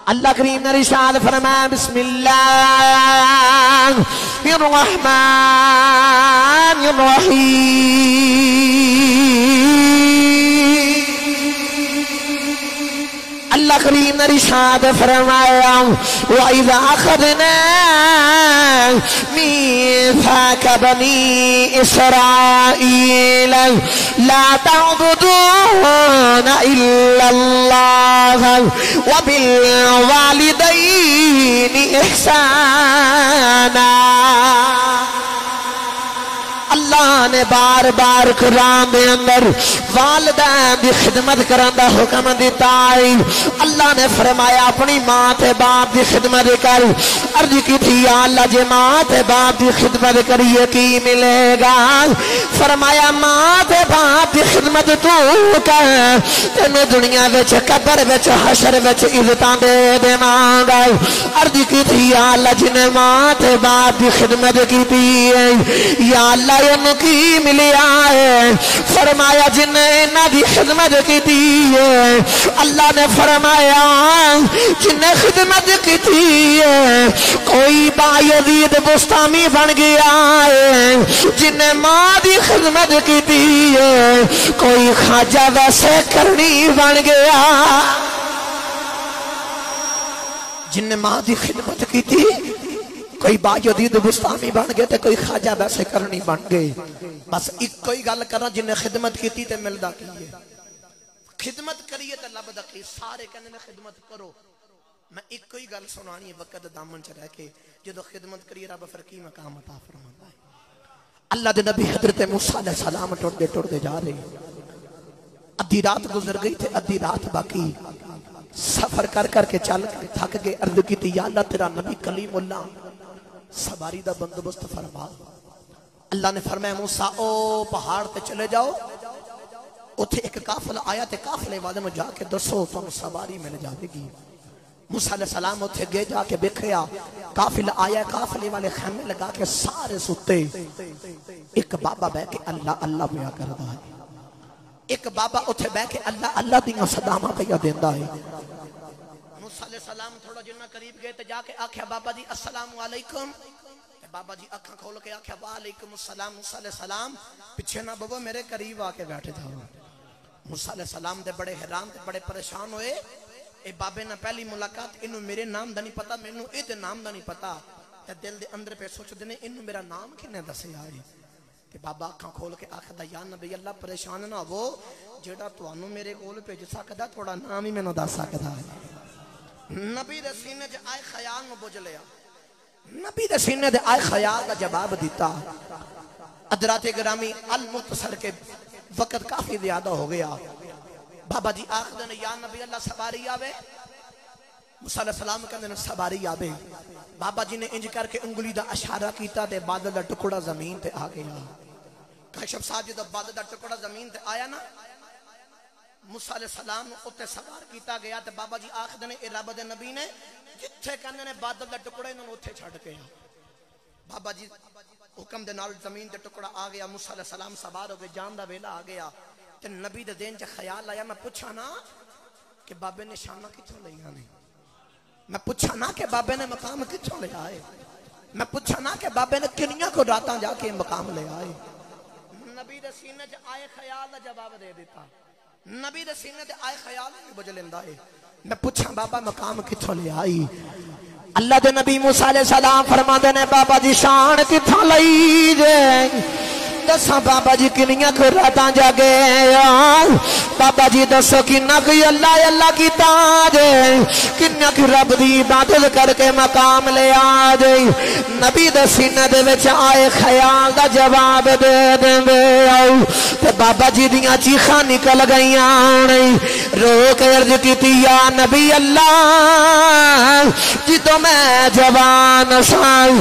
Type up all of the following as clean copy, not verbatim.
اللہ کریم نے ارشاد فرمایا بسم اللہ الرحمن الرحیم اللہ کریم نے ارشاد فرمایا وَإِذَا أَخَذْنَا مِيثَاقَ بَنِي إِسْرَائِيلَ لَا تَعْبُدُونَ إِلَّا اللَّهَ وَبِالْوَالِدَيْنِ إِحْسَانًا اللہ نے بار بار قرآن دے اندر والدین دی خدمت کرن دا حکم دیتا ہے اللہ نے فرمایا اپنی ماں تے باپ دی خدمت کر عرض کی تھی یا اللہ جے ماں تے باپ دی خدمت کریے کی ملے گا فرمایا ماں تے باپ دی خدمت تو کر تینوں دنیا وچ قبر وچ حشر وچ عزتاں دے دیواں گا عرض کی تھی یا اللہ جنے ماں تے باپ دی خدمت کیتی ہے یا اللہ انہوں کی ملیا ہے فرمایا جن نے انہاں دی خدمت کی دی ہے اللہ نے فرمایا جن نے خدمت کی دی ہے کوئی با یزید بستامی بن گیا ہے جن نے ماں دی خدمت کی دی ہے کوئی خواجہ ویسے کرنی بن گیا جن نے ماں دی خدمت کی دی کوئی با جدید بستامی بن گئے تے کوئی خواجہ ویسے کرنی بن گئے بس ایک کوئی گل کرنا جن نے خدمت کی تے ملدا کی ہے خدمت کریے تے لبدا کی سارے کہنے نے خدمت کرو میں ایک کوئی گل سنانی ہے وقت دامن چ رہ کے جدو خدمت کریے رب فرقی مقام عطا فرماتا ہے اللہ دے نبی حضرت موسیٰ علیہ السلام ٹوڑتے جا رہے ادھی رات گزر گئی تھے ادھی رات باقی سفر کر کر کے چل تھک گئے عرض کی تھی یا اللہ تیرا نبی کلیم اللہ سواری دا بندوبست فرما اللہ نے فرمایا موسیٰ او پہاڑ تے چلے جاؤ اتھے ایک قافلہ آیا تے قافلے والے میں جا کے دسو تو سواری مل جاوے گی موسیٰ علیہ السلام اتھے گئے جا کے بکھیا قافلہ آیا قافلے والے خیمے لگا کے سارے ستے ایک بابا بے کے اللہ اللہ پیا کردا ہے ایک بابا اتھے بے کے اللہ اللہ دیاں صدامہ پیا دیندا ہے موسیٰ علیہ السلام تھوڑا جنہ قریب گئے تے جا کے آکھیا بابا جی السلام علیکم بابا جی اکھاں کھول کے آکھیا وعلیکم السلام موسیٰ علیہ السلام پیچھے نہ بابا میرے قریب آکے بیٹھے تھا موسیٰ علیہ السلام دے بڑے حیران تے بڑے پریشان ہوئے اے بابے نہ پہلی ملاقات انہوں میرے نام دا نہیں پتا مینوں اے تے نام دا نہیں پتا تے دل دے اندر پہ سوچ دینے انہوں میرا نام کنے دسے آئے تے بابا اکھاں کھول کے آکھدا یا نبی اللہ پریشان نہ ہو جیڑا توانوں میرے کول بھیج سکدا تھوڑا نام ہی مینوں دس سکدا ہے نبی دے سینے چ آئے خیال نو بجھ لیا نبی دے سینے دے آئے خیال کا جواب دیتا ادرات گرامی المختصر کے وقت کافی زیادہ ہو گیا بابا جی آخر نے یا نبی اللہ سواری آوے موسیٰ علیہ السلام کہنے سواری آوے بابا جی نے انج کر کے انگلی دا اشارہ کیتا دے بادل دا ٹکڑا زمین تے آ گیا کشف صاحب جی دا بادل دا ٹکڑا زمین تے آیا نا موسیٰ علیہ السلام اتے سوار کیتا گیا تے بابا جی آخر نے اے رب دے نبی نے جتھے کہنے نے بادل دا ٹکڑا انہوں اتے چھڑ گیا بابا جی حکم دے نال زمین دے ٹکڑا آ گیا موسیٰ علیہ السلام سوار ہو گئے جان دا ویلا آ گیا تے نبی دے دین چا خیال آیا میں پوچھا نا کہ بابے نے شانہ کتھوں لے آنے میں پوچھا نا کہ بابے نے مقام کتھوں لے آئے میں پوچھا نا کہ بابے نے کنیاں کو راتاں جا کے مقام لے آئے نبی دے سینے چا آئے خیال دا جواب دے دیتا نبی دے سینے دے آئے خیال نہیں بجھ لیندہ ہے میں پوچھا بابا مقام کتھوں لے آئی اللہ دے نبی موسیٰ علیہ السلام فرما دینے بابا جی شان کتھوں لئی جائیں دساں بابا جی کنیاں کو راتاں جا گئے بابا جی دسو کنہ کوئی اللہ اللہ کی تاج کنہ کی رب دی عبادت کر کے مقام لے آجے نبی دے سینے دے وچ آئے خیال دا جواب دے دے آؤ تے بابا جی دیاں چیخاں نکل گئیاں رو کے عرض کیتی یا نبی اللہ جی تو میں جوان سان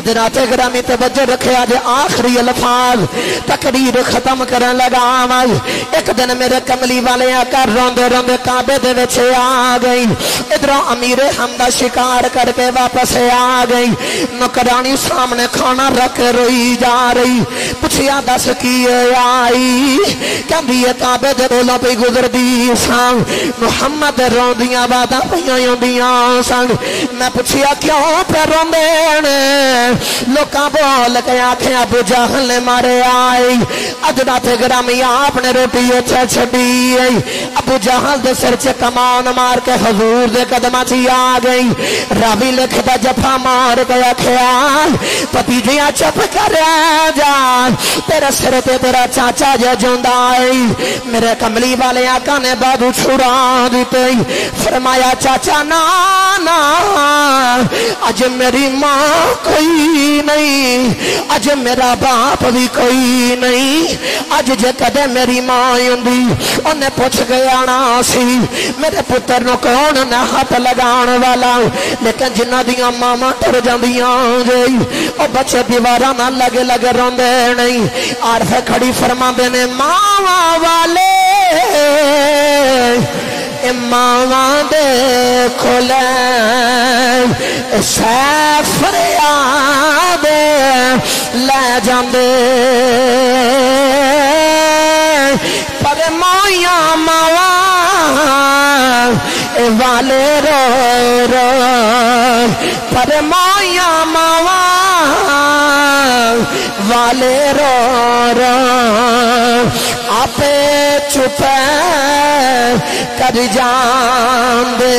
حضرات گرامی توجہ رکھے آج آخری الفاظ تقریر ختم کرن لگا میں ایک دن میرے کملی والے آقا روندے روندے کعبے دے وچ آ گئی ادھروں امیر حمدہ شکار کر کے واپس آ گئی نوکرانی سامنے کھانا رکھ روئی جا رہی پوچھیا دس کی آئی کہندی ہے کعبے دے بولوں پہ گزر دی سان محمد روندیاں باتاں پیاں ہوندیاں سان میں پوچھیا کیوں پہ روندے نے لوکاں بول کے آکھیں ابو جہل نے مارے آئی حضرات گرامی آپ نے روٹی اچھا چھڑی ابو جہل دے سر چے کمان مار کے حضور دے قدمہ چی آ گئی راوی لکھتا جفا مار گیا خیال پتی جیاں چپ کر جا تیرا سر تے تیرا چاچا جا جوندہ آئی میرے کملی والے آقا نے بادو چھڑا دیتے فرمایا چاچا نانا آج میری ماں کوئی نہیں آج میرا باپ بھی کوئی نہیں آج جے کدے میری ماں ہوندی انہیں پوچھ گیا نا سی میرے پتر نو کون نہ ہاتھ لگان والا لیکن جنہ دیاں ماما ٹر جاندیاں جئی او بچے دیوارا نہ لگے لگے روندے نہیں عارف کھڑی فرما دینے ماما والے ماما دے کھولے سیفر یاد لے جاندے پر مائیاں ماما والے رو رو پر مائیاں ماما والے رو رو آپ چپ کر جان دے